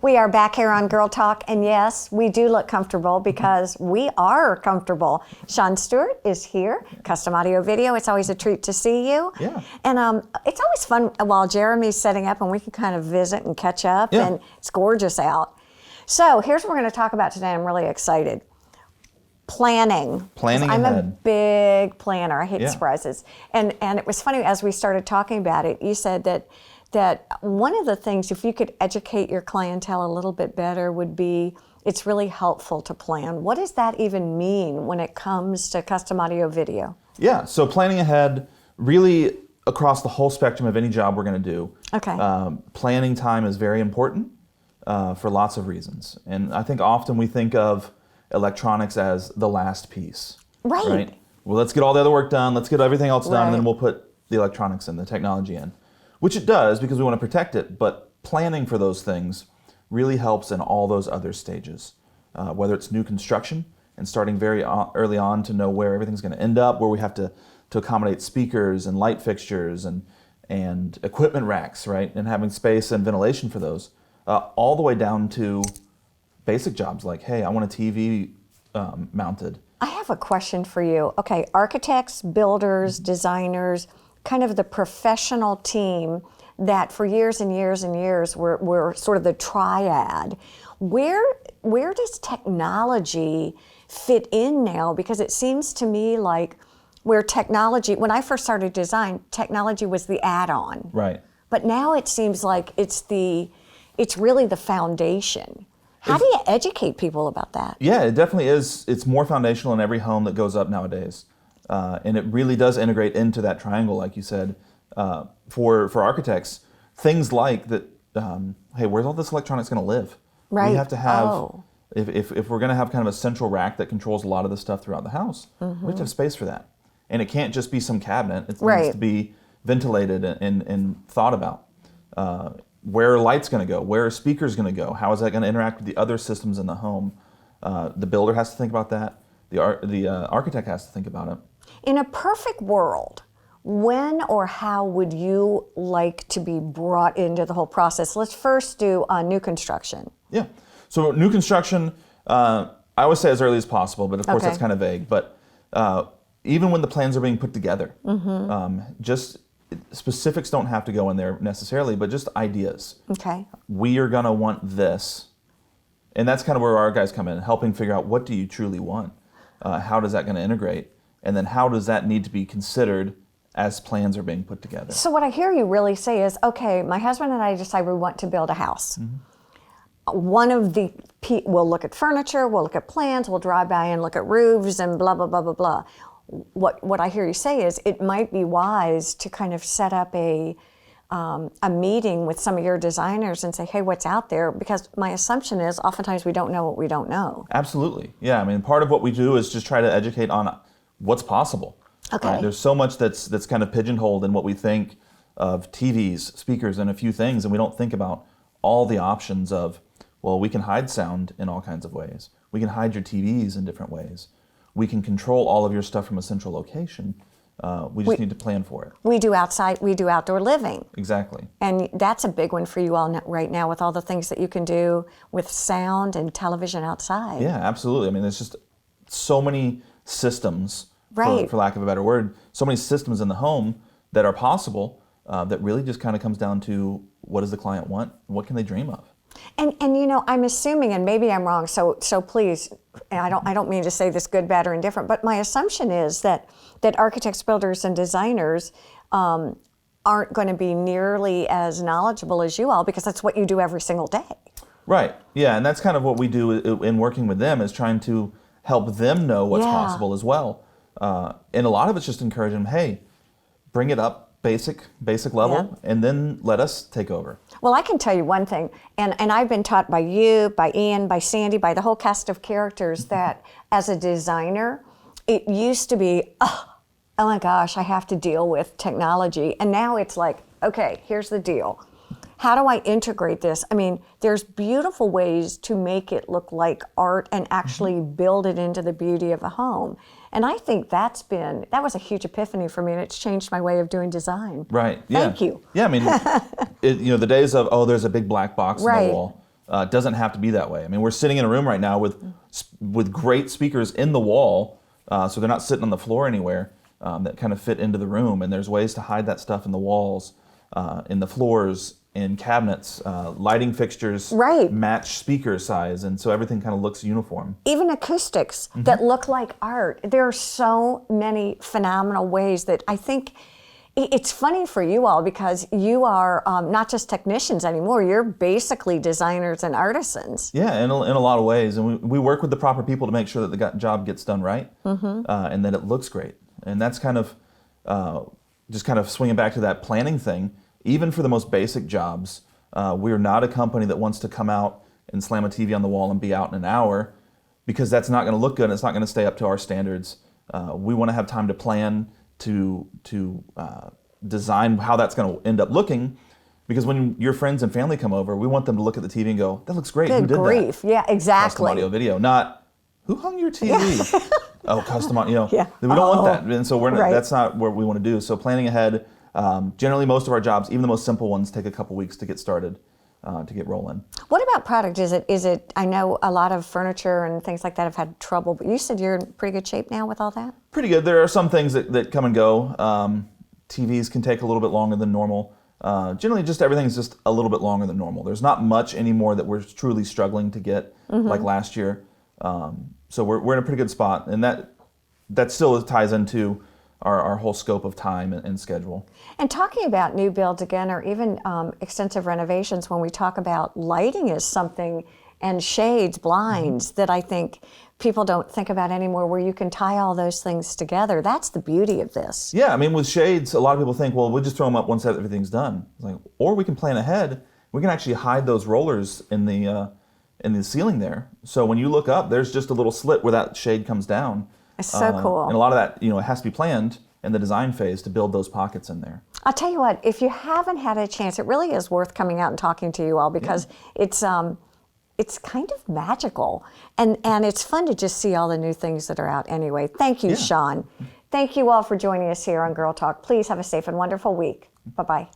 We are back here on Girl Talk, and yes, we do look comfortable because we are comfortable. Sean Stewart is here, custom audio video. It's always a treat to see you. Yeah. And it's always fun while Jeremy's setting up and we can kind of visit and catch up, and it's gorgeous out. So here's what we're going to talk about today. I'm really excited. Planning. I'm ahead. a big planner. I hate surprises. And it was funny, as we started talking about it, you said that one of the things, if you could educate your clientele a little bit better, would be it's really helpful to plan. What does that even mean when it comes to custom audio video? Yeah, so planning ahead, really across the whole spectrum of any job we're going to do. Okay. Planning time is very important for lots of reasons. And I think often we think of electronics as the last piece. Right. Well, let's get all the other work done, let's get everything else done, and then Right. we'll put the electronics and the technology in. Which it does because we want to protect it, but planning for those things really helps in all those other stages. Whether it's new construction and starting very early on to know where everything's going to end up, where we have to accommodate speakers and light fixtures and equipment racks, right? And having space and ventilation for those, all the way down to basic jobs like, hey, I want a TV mounted. I have a question for you. Okay, architects, builders, designers, kind of the professional team that for years and years and years were sort of the triad. Where does technology fit in now? Because it seems to me like where technology, when I first started design, technology was the add-on. Right. But now it seems like it's really the foundation. How do you educate people about that? Yeah, it definitely is. It's more foundational in every home that goes up nowadays. And it really does integrate into that triangle, like you said. For architects, things like that, hey, where's all this electronics going to live? Right. We have to have, if we're going to have kind of a central rack that controls a lot of the stuff throughout the house, we have to have space for that. And it can't just be some cabinet. It needs to be ventilated and thought about. Where are lights going to go? Where are speakers going to go? How is that going to interact with the other systems in the home? The builder has to think about that. The architect has to think about it. In a perfect world, when or how would you like to be brought into the whole process? Let's first do new construction. Yeah. So new construction, I always say as early as possible, but of course that's kind of vague. But even when the plans are being put together, just specifics don't have to go in there necessarily, but just ideas. Okay. We are going to want this. And that's kind of where our guys come in, helping figure out what do you truly want? How does that going to integrate? And then how does that need to be considered as plans are being put together? So what I hear you really say is, okay, my husband and I decide we want to build a house. One of we'll look at furniture, we'll look at plans, we'll drive by and look at roofs and blah, blah, blah, blah, blah. What I hear you say is it might be wise to kind of set up a meeting with some of your designers and say, hey, what's out there? Because my assumption is oftentimes we don't know what we don't know. Absolutely. Yeah, I mean, part of what we do is just try to educate on what's possible. Okay. Right? There's so much that's kind of pigeonholed in what we think of TVs, speakers, and a few things, and we don't think about all the options of, well, we can hide sound in all kinds of ways. We can hide your TVs in different ways. We can control all of your stuff from a central location. We just need to plan for it. We do outdoor living. Exactly. And that's a big one for you all right now with all the things that you can do with sound and television outside. Yeah, absolutely. I mean, there's just so many systems, right, for lack of a better word, so many systems in the home that are possible that really just kind of comes down to what does the client want? What can they dream of? And you know, I'm assuming, and maybe I'm wrong, so please, and I don't mean to say this good, bad, or indifferent, but my assumption is that architects, builders, and designers aren't going to be nearly as knowledgeable as you all because that's what you do every single day. Right, yeah, and that's kind of what we do in working with them, is trying to help them know what's possible as well. And a lot of it's just encouraging them, hey, bring it up basic level, and then let us take over. Well, I can tell you one thing, and I've been taught by you, by Ian, by Sandy, by the whole cast of characters that as a designer, it used to be, oh my gosh, I have to deal with technology. And now it's like, okay, here's the deal. How do I integrate this? I mean, there's beautiful ways to make it look like art and actually build it into the beauty of a home. And I think that was a huge epiphany for me, and it's changed my way of doing design. Right. Yeah. Thank you. Yeah, I mean, the days of, there's a big black box on the wall. It doesn't have to be that way. I mean, we're sitting in a room right now with great speakers in the wall, so they're not sitting on the floor anywhere, that kind of fit into the room. And there's ways to hide that stuff in the walls, in the floors, in cabinets, lighting fixtures Right. match speaker size, and so everything kind of looks uniform. Even acoustics that look like art. There are so many phenomenal ways that I think it's funny for you all, because you are not just technicians anymore. You're basically designers and artisans. Yeah, in a lot of ways. And we work with the proper people to make sure that the job gets done right, and that it looks great. And that's kind of just kind of swinging back to that planning thing. Even for the most basic jobs, we're not a company that wants to come out and slam a TV on the wall and be out in an hour, because that's not going to look good and it's not going to stay up to our standards. We want to have time to plan, to design how that's going to end up looking, because when your friends and family come over, we want them to look at the TV and go, "That looks great. Good Who did grief. that?" Yeah, Custom exactly. audio video, not who hung your TV. Oh, custom audio. Yeah. We don't want that, and so we're not, Right. that's not what we want to do. So planning ahead. Generally, most of our jobs, even the most simple ones, take a couple weeks to get started, to get rolling. What about product? Is it? I know a lot of furniture and things like that have had trouble, but you said you're in pretty good shape now with all that? Pretty good. There are some things that come and go. TVs can take a little bit longer than normal. Generally, just everything's just a little bit longer than normal. There's not much anymore that we're truly struggling to get, like last year. So we're in a pretty good spot, and that still ties into our whole scope of time and schedule. And talking about new builds again, or even extensive renovations, when we talk about lighting is something, and shades, blinds, that I think people don't think about anymore, where you can tie all those things together. That's the beauty of this. Yeah, I mean, with shades, a lot of people think, well, we'll just throw them up once everything's done. It's like, or we can plan ahead. We can actually hide those rollers in the ceiling there. So when you look up, there's just a little slit where that shade comes down. It's so cool. And a lot of that, it has to be planned in the design phase to build those pockets in there. I'll tell you what, if you haven't had a chance, it really is worth coming out and talking to you all, because it's kind of magical, and it's fun to just see all the new things that are out anyway. Thank you, Sean. Thank you all for joining us here on Girl Talk. Please have a safe and wonderful week. Bye-bye.